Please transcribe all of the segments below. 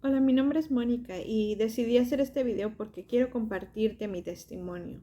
Hola, mi nombre es Mónica y decidí hacer este video porque quiero compartirte mi testimonio.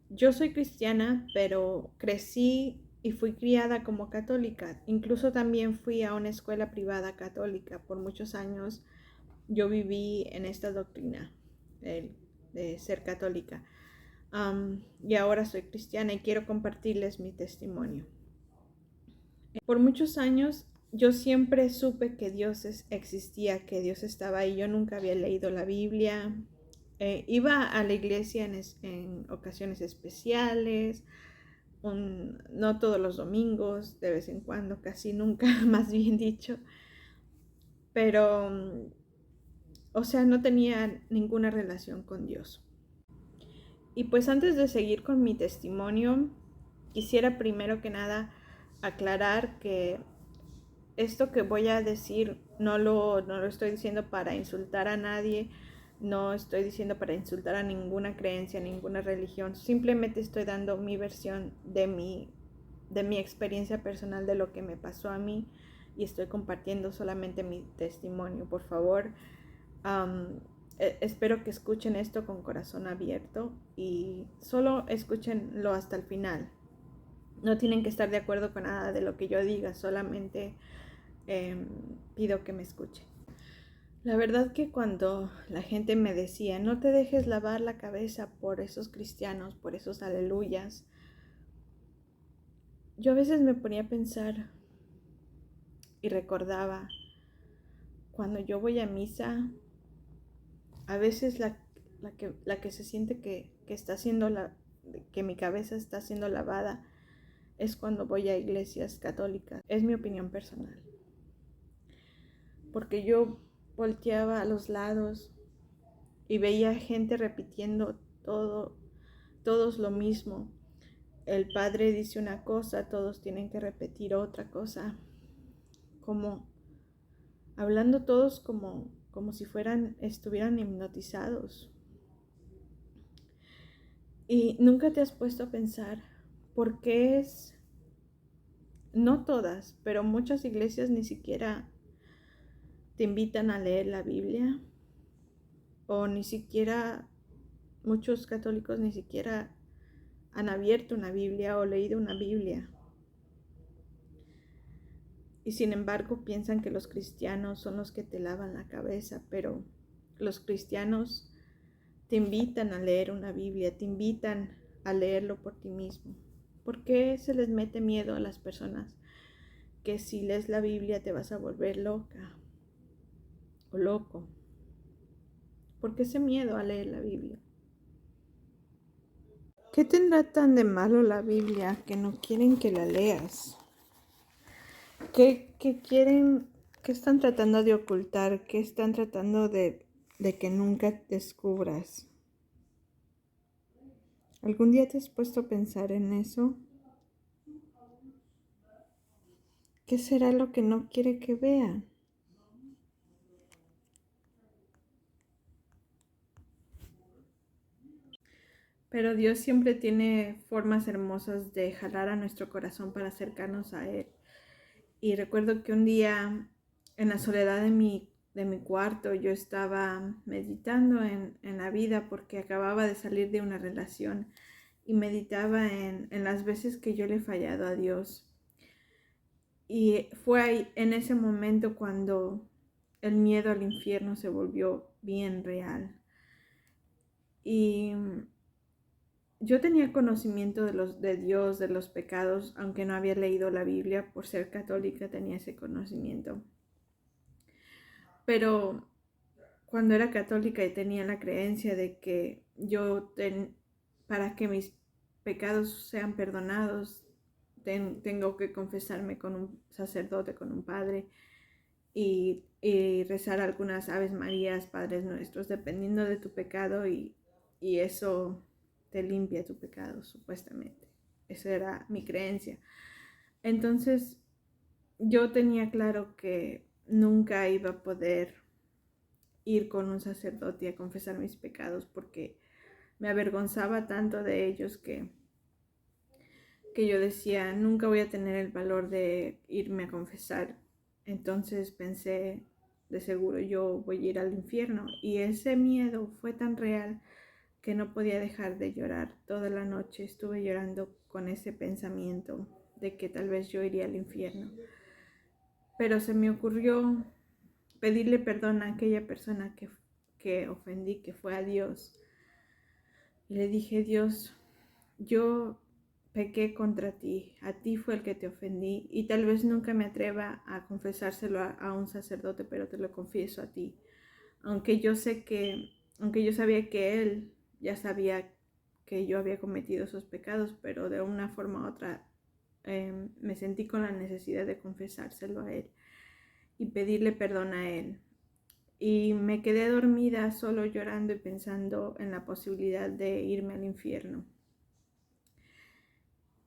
Yo soy cristiana, pero crecí y fui criada como católica. Incluso también fui a una escuela privada católica. Por muchos años yo viví en esta doctrina de ser católica. Y ahora soy cristiana y quiero compartirles mi testimonio. Por muchos años yo siempre supe que Dios existía, que Dios estaba ahí. Yo nunca había leído la Biblia. Iba a la iglesia en ocasiones especiales, no todos los domingos, de vez en cuando, casi nunca, más bien dicho. Pero, o sea, no tenía ninguna relación con Dios. Y pues antes de seguir con mi testimonio, quisiera primero que nada aclarar que esto que voy a decir no lo estoy diciendo para insultar a nadie, no estoy diciendo para insultar a ninguna creencia, ninguna religión. Simplemente estoy dando mi versión de mi experiencia personal, de lo que me pasó a mí, y estoy compartiendo solamente mi testimonio. Por favor, espero que escuchen esto con corazón abierto y solo escúchenlo hasta el final. No tienen que estar de acuerdo con nada de lo que yo diga, solamente pido que me escuchen. La verdad que cuando la gente me decía, no te dejes lavar la cabeza por esos cristianos, por esos aleluyas, yo a veces me ponía a pensar y recordaba, cuando yo voy a misa, a veces la que se siente que está siendo que mi cabeza está siendo lavada es cuando voy a iglesias católicas. Es mi opinión personal. Porque yo volteaba a los lados y veía gente repitiendo todos lo mismo. El padre dice una cosa, todos tienen que repetir otra cosa, como hablando todos como si estuvieran hipnotizados. Y nunca te has puesto a pensar por qué no todas, pero muchas iglesias ni siquiera te invitan a leer la Biblia, o ni siquiera muchos católicos ni siquiera han abierto una Biblia o leído una Biblia. Y sin embargo piensan que los cristianos son los que te lavan la cabeza, pero los cristianos te invitan a leer una Biblia, te invitan a leerlo por ti mismo. ¿Por qué se les mete miedo a las personas que si lees la Biblia te vas a volver loca o loco? ¿Por qué ese miedo a leer la Biblia? ¿Qué tendrá tan de malo la Biblia que no quieren que la leas? ¿Qué quieren? ¿Qué están tratando de ocultar? ¿Qué están tratando de que nunca descubras? ¿Algún día te has puesto a pensar en eso? ¿Qué será lo que no quiere que vean? Pero Dios siempre tiene formas hermosas de jalar a nuestro corazón para acercarnos a Él. Y recuerdo que un día, en la soledad de mi cuarto, yo estaba meditando en la vida porque acababa de salir de una relación, y meditaba en las veces que yo le he fallado a Dios. Y fue ahí, en ese momento, cuando el miedo al infierno se volvió bien real. Y yo tenía conocimiento de Dios, de los pecados, aunque no había leído la Biblia. Por ser católica tenía ese conocimiento. Pero cuando era católica y tenía la creencia de que para que mis pecados sean perdonados, tengo que confesarme con un sacerdote, con un padre, y rezar algunas Aves Marías, Padres Nuestros, dependiendo de tu pecado, y eso te limpia tu pecado, supuestamente. Esa era mi creencia. Entonces, yo tenía claro que nunca iba a poder ir con un sacerdote a confesar mis pecados, porque me avergonzaba tanto de ellos que yo decía, nunca voy a tener el valor de irme a confesar. Entonces pensé, de seguro yo voy a ir al infierno. Y ese miedo fue tan real que no podía dejar de llorar. Toda la noche estuve llorando con ese pensamiento de que tal vez yo iría al infierno. Pero se me ocurrió pedirle perdón a aquella persona que ofendí, que fue a Dios. Y le dije: Dios, yo pequé contra ti, a ti fue el que te ofendí y tal vez nunca me atreva a confesárselo a un sacerdote, pero te lo confieso a ti. Aunque yo sabía que él ya sabía que yo había cometido esos pecados, pero de una forma u otra me sentí con la necesidad de confesárselo a él y pedirle perdón a él. Y me quedé dormida solo llorando y pensando en la posibilidad de irme al infierno.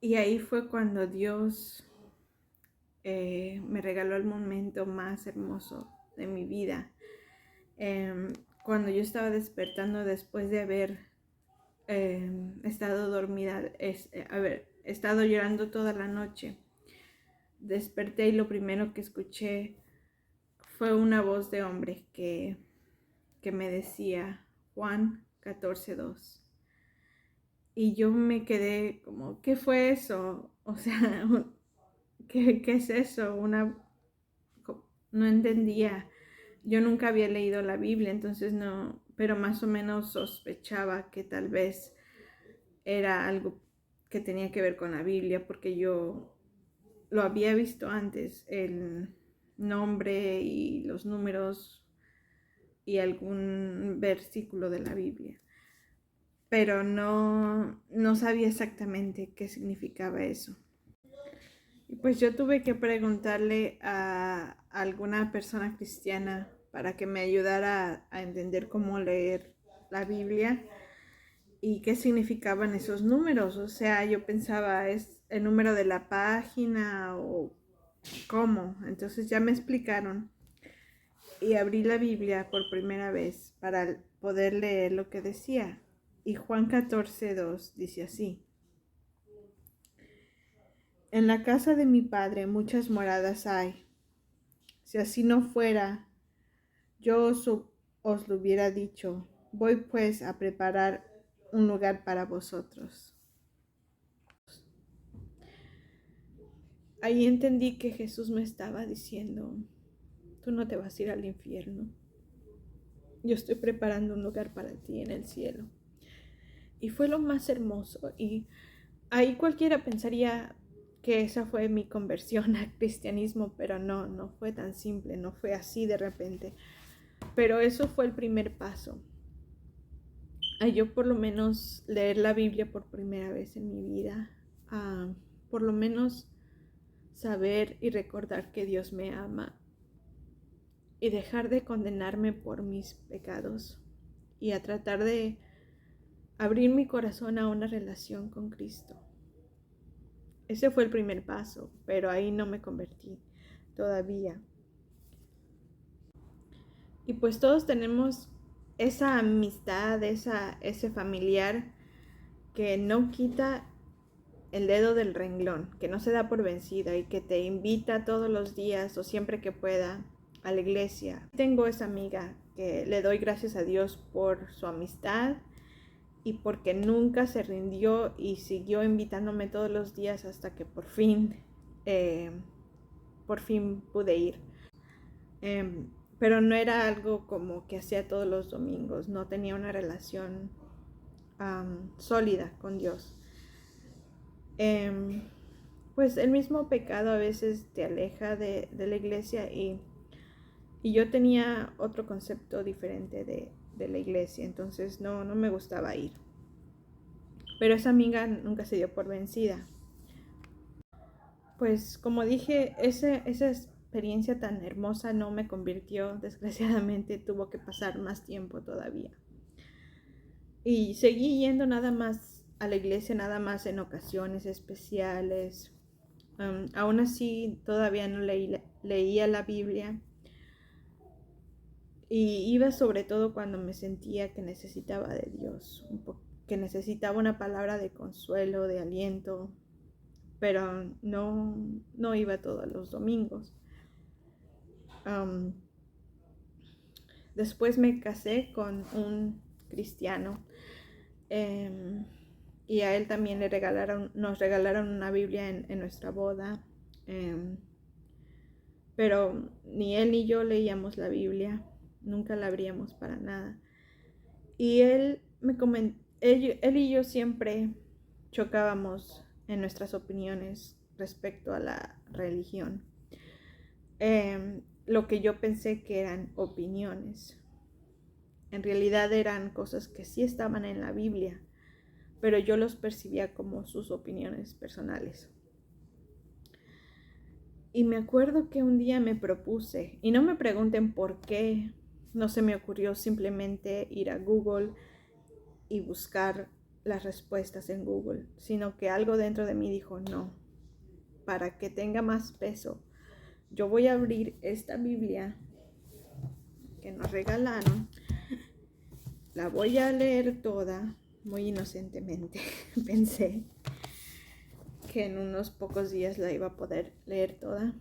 Y ahí fue cuando Dios me regaló el momento más hermoso de mi vida. Cuando yo estaba despertando después de haber estado dormida, haber estado llorando toda la noche, desperté y lo primero que escuché fue una voz de hombre que me decía Juan 14:2. Y yo me quedé como, ¿qué fue eso? O sea, ¿qué es eso? No entendía. Yo nunca había leído la Biblia, entonces no, pero más o menos sospechaba que tal vez era algo que tenía que ver con la Biblia, porque yo lo había visto antes, el nombre y los números y algún versículo de la Biblia, pero no sabía exactamente qué significaba eso. Y pues yo tuve que preguntarle a alguna persona cristiana para que me ayudara a entender cómo leer la Biblia y qué significaban esos números. O sea, yo pensaba, ¿es el número de la página o cómo? Entonces ya me explicaron y abrí la Biblia por primera vez para poder leer lo que decía. Y Juan 14:2 dice así: En la casa de mi padre muchas moradas hay. Si así no fuera, yo os lo hubiera dicho. Voy pues a preparar un lugar para vosotros. Ahí entendí que Jesús me estaba diciendo, tú no te vas a ir al infierno. Yo estoy preparando un lugar para ti en el cielo. Y fue lo más hermoso. Y ahí cualquiera pensaría que esa fue mi conversión al cristianismo, pero no fue tan simple, no fue así de repente. Pero eso fue el primer paso. A yo por lo menos leer la Biblia por primera vez en mi vida. Por lo menos saber y recordar que Dios me ama. Y dejar de condenarme por mis pecados. Y a tratar de abrir mi corazón a una relación con Cristo. Ese fue el primer paso, pero ahí no me convertí todavía. Y pues todos tenemos esa amistad, ese familiar que no quita el dedo del renglón, que no se da por vencida y que te invita todos los días o siempre que pueda a la iglesia. Tengo esa amiga que le doy gracias a Dios por su amistad y porque nunca se rindió y siguió invitándome todos los días hasta que por fin pude ir. Pero no era algo como que hacía todos los domingos, no tenía una relación sólida con Dios. Pues el mismo pecado a veces te aleja de la iglesia y yo tenía otro concepto diferente de la iglesia, entonces no me gustaba ir. Pero esa amiga nunca se dio por vencida. Pues como dije, esa experiencia tan hermosa no me convirtió, desgraciadamente tuvo que pasar más tiempo todavía. Y seguí yendo nada más a la iglesia, nada más en ocasiones especiales. Aún así todavía no leía la Biblia. Y iba sobre todo cuando me sentía que necesitaba de Dios, que necesitaba una palabra de consuelo, de aliento, pero no iba todos los domingos. Después me casé con un cristiano y a él también nos regalaron una Biblia en nuestra boda. Pero ni él ni yo leíamos la Biblia, nunca la abríamos para nada. Y él y yo siempre chocábamos en nuestras opiniones respecto a la religión. Lo que yo pensé que eran opiniones, en realidad eran cosas que sí estaban en la Biblia, pero yo los percibía como sus opiniones personales. Y me acuerdo que un día me propuse, y no me pregunten por qué, no se me ocurrió simplemente ir a Google y buscar las respuestas en Google, sino que algo dentro de mí dijo, no, para que tenga más peso, yo voy a abrir esta Biblia que nos regalaron, la voy a leer toda, muy inocentemente, pensé que en unos pocos días la iba a poder leer toda.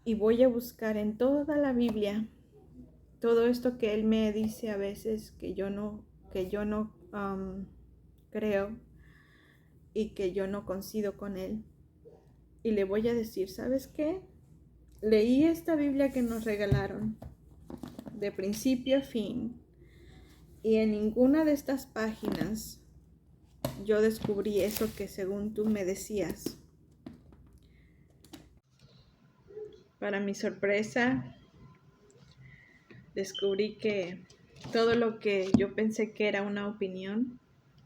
Y voy a buscar en toda la Biblia todo esto que él me dice a veces que yo no creo y que yo no coincido con él. Y le voy a decir, ¿sabes qué? Leí esta Biblia que nos regalaron de principio a fin y en ninguna de estas páginas yo descubrí eso que según tú me decías. Para mi sorpresa, descubrí que todo lo que yo pensé que era una opinión,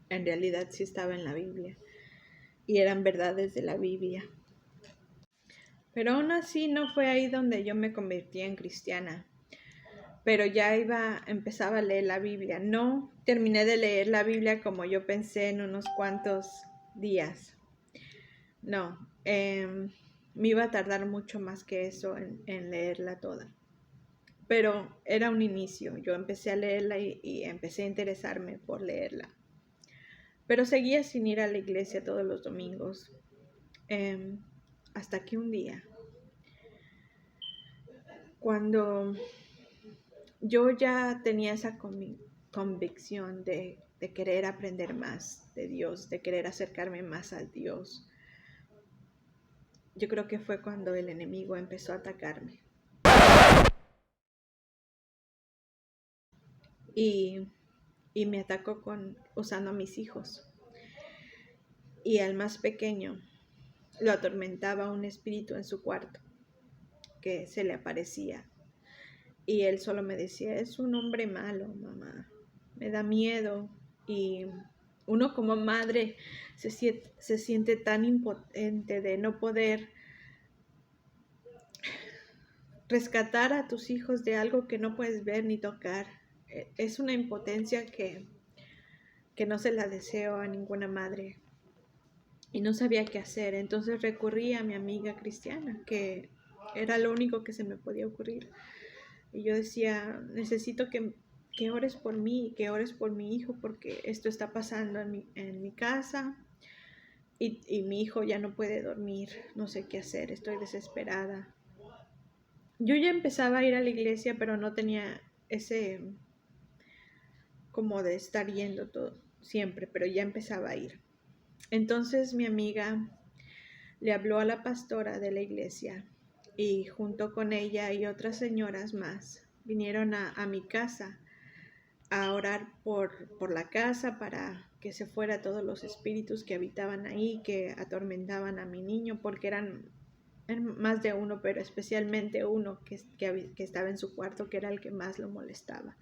en realidad sí estaba en la Biblia y eran verdades de la Biblia. Pero aún así no fue ahí donde yo me convertí en cristiana. Pero ya empezaba a leer la Biblia. No terminé de leer la Biblia como yo pensé en unos cuantos días. No, me iba a tardar mucho más que eso en leerla toda. Pero era un inicio. Yo empecé a leerla y empecé a interesarme por leerla. Pero seguía sin ir a la iglesia todos los domingos. Hasta que un día, cuando yo ya tenía esa convicción de querer aprender más de Dios, de querer acercarme más a Dios, yo creo que fue cuando el enemigo empezó a atacarme. Y me atacó usando a mis hijos. Y al más pequeño lo atormentaba un espíritu en su cuarto que se le aparecía. Y él solo me decía, es un hombre malo, mamá, me da miedo. Y uno como madre se siente tan impotente de no poder rescatar a tus hijos de algo que no puedes ver ni tocar. Es una impotencia que no se la deseo a ninguna madre. Y no sabía qué hacer. Entonces recurrí a mi amiga cristiana, que era lo único que se me podía ocurrir. Y yo decía, necesito que ores por mí, que ores por mi hijo, porque esto está pasando en mi casa y mi hijo ya no puede dormir, no sé qué hacer, estoy desesperada. Yo ya empezaba a ir a la iglesia, pero no tenía ese como de estar yendo todo siempre, pero ya empezaba a ir. Entonces mi amiga le habló a la pastora de la iglesia y junto con ella y otras señoras más vinieron a mi casa a orar por la casa para que se fuera todos los espíritus que habitaban ahí, que atormentaban a mi niño, porque eran más de uno, pero especialmente uno que estaba en su cuarto, que era el que más lo molestaba.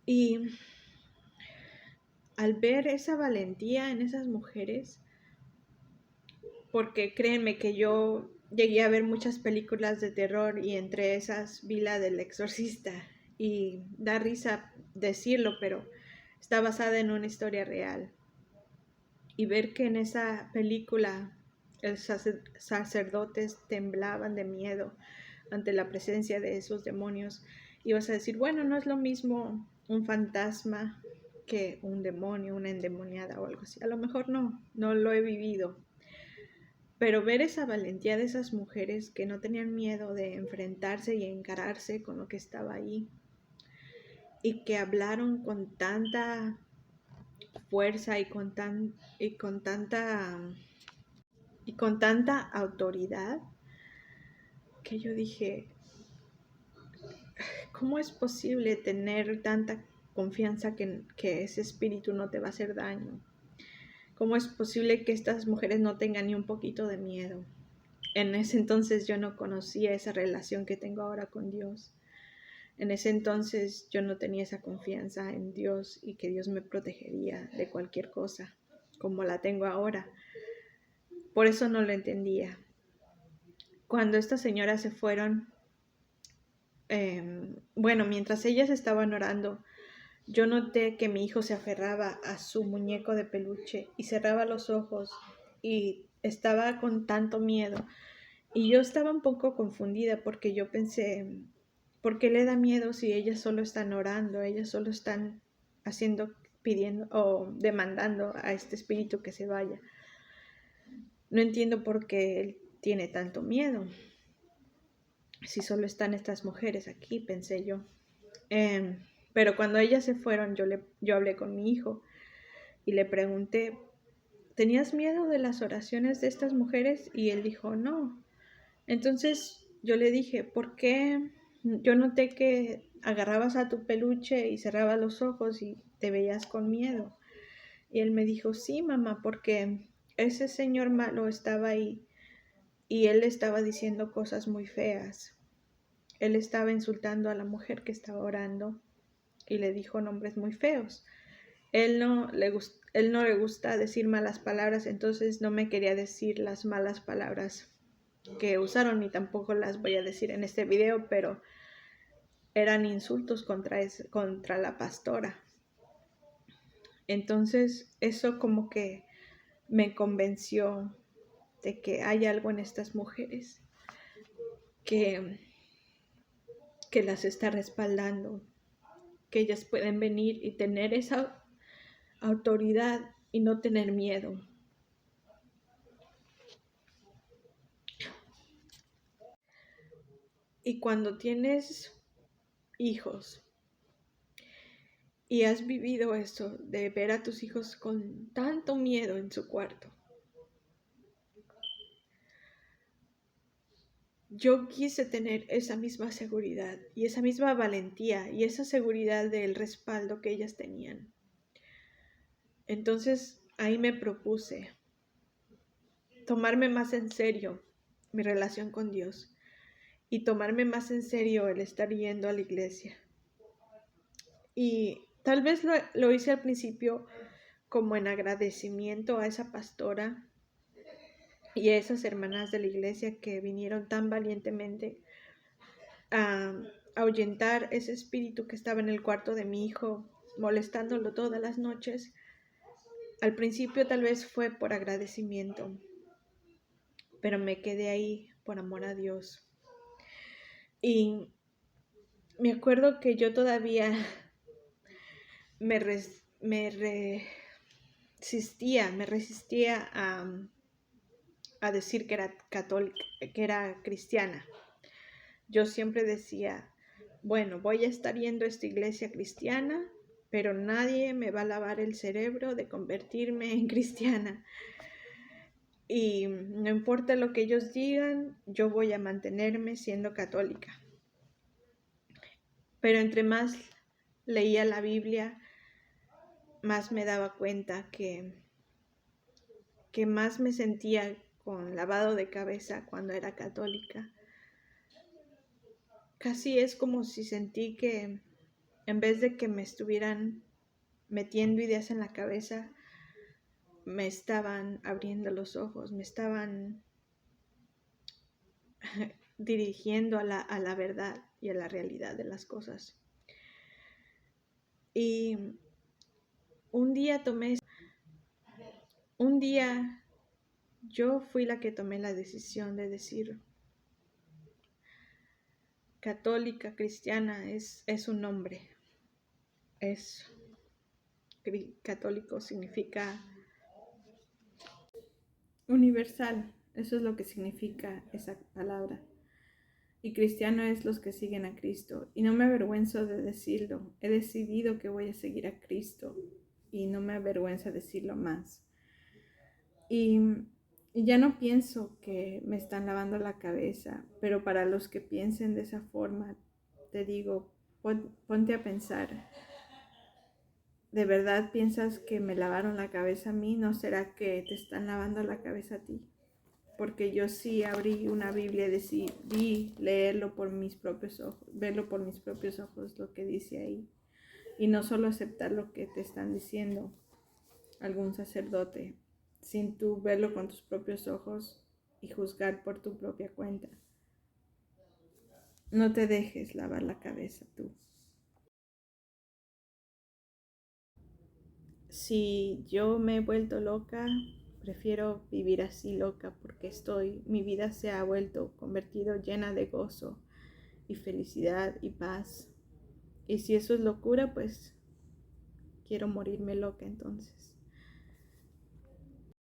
Y al ver esa valentía en esas mujeres, porque créanme que yo llegué a ver muchas películas de terror y entre esas vi la del Exorcista y da risa decirlo, pero está basada en una historia real. Y ver que en esa película los sacerdotes temblaban de miedo ante la presencia de esos demonios, ibas a decir, bueno, no es lo mismo un fantasma que un demonio, una endemoniada o algo así. A lo mejor no lo he vivido, Pero ver esa valentía de esas mujeres que no tenían miedo de enfrentarse y encararse con lo que estaba ahí y que hablaron con tanta fuerza y con tanta autoridad, que yo dije, ¿cómo es posible tener tanta confianza que ese espíritu no te va a hacer daño? ¿Cómo es posible que estas mujeres no tengan ni un poquito de miedo? En ese entonces yo no conocía esa relación que tengo ahora con Dios. En ese entonces yo no tenía esa confianza en Dios y que Dios me protegería de cualquier cosa como la tengo ahora. Por eso no lo entendía. Cuando estas señoras se fueron, bueno, mientras ellas estaban orando, yo noté que mi hijo se aferraba a su muñeco de peluche y cerraba los ojos y estaba con tanto miedo. Y yo estaba un poco confundida porque yo pensé, ¿por qué le da miedo si ellas solo están orando, ellas solo están haciendo, pidiendo o demandando a este espíritu que se vaya? No entiendo por qué él tiene tanto miedo. Si solo están estas mujeres aquí, pensé yo. Pero cuando ellas se fueron, yo hablé con mi hijo y le pregunté, ¿tenías miedo de las oraciones de estas mujeres? Y él dijo, no. Entonces yo le dije, ¿por qué? Yo noté que agarrabas a tu peluche y cerrabas los ojos y te veías con miedo. Y él me dijo, sí, mamá, porque ese señor malo estaba ahí y él estaba diciendo cosas muy feas. Él estaba insultando a la mujer que estaba orando y le dijo nombres muy feos. Él no le gusta decir malas palabras, entonces no me quería decir las malas palabras que usaron y tampoco las voy a decir en este video, pero eran insultos contra la pastora. Entonces eso como que me convenció de que hay algo en estas mujeres que, que las está respaldando, que ellas pueden venir y tener esa autoridad y no tener miedo. Y cuando tienes hijos y has vivido eso de ver a tus hijos con tanto miedo en su cuarto, yo quise tener esa misma seguridad y esa misma valentía y esa seguridad del respaldo que ellas tenían. Entonces ahí me propuse tomarme más en serio mi relación con Dios y tomarme más en serio el estar yendo a la iglesia. Y tal vez lo hice al principio como en agradecimiento a esa pastora y a esas hermanas de la iglesia que vinieron tan valientemente a ahuyentar ese espíritu que estaba en el cuarto de mi hijo, molestándolo todas las noches. Al principio tal vez fue por agradecimiento, pero me quedé ahí por amor a Dios. Y me acuerdo que yo todavía me resistía a decir que era católica, que era cristiana. Yo siempre decía, bueno, voy a estar yendo a esta iglesia cristiana, pero nadie me va a lavar el cerebro de convertirme en cristiana. Y no importa lo que ellos digan, yo voy a mantenerme siendo católica. Pero entre más leía la Biblia, más me daba cuenta que más me sentía con lavado de cabeza cuando era católica. Casi es como si sentí que en vez de que me estuvieran metiendo ideas en la cabeza, me estaban abriendo los ojos, me estaban dirigiendo a la verdad y a la realidad de las cosas. Y un día yo fui la que tomé la decisión de decir, católica, cristiana, es un nombre. Católico significa universal. Eso es lo que significa esa palabra. Y cristiano es los que siguen a Cristo. Y no me avergüenzo de decirlo. He decidido que voy a seguir a Cristo. Y no me avergüenza decirlo más. Y ya no pienso que me están lavando la cabeza. Pero para los que piensen de esa forma, te digo, ponte a pensar. ¿De verdad piensas que me lavaron la cabeza a mí? ¿No será que te están lavando la cabeza a ti? Porque yo sí abrí una Biblia y decidí leerlo por mis propios ojos, verlo por mis propios ojos, lo que dice ahí. Y no solo aceptar lo que te están diciendo algún sacerdote, sin tú verlo con tus propios ojos y juzgar por tu propia cuenta. No te dejes lavar la cabeza tú. Si yo me he vuelto loca, prefiero vivir así loca porque mi vida se ha convertido llena de gozo y felicidad y paz. Y si eso es locura, pues quiero morirme loca entonces.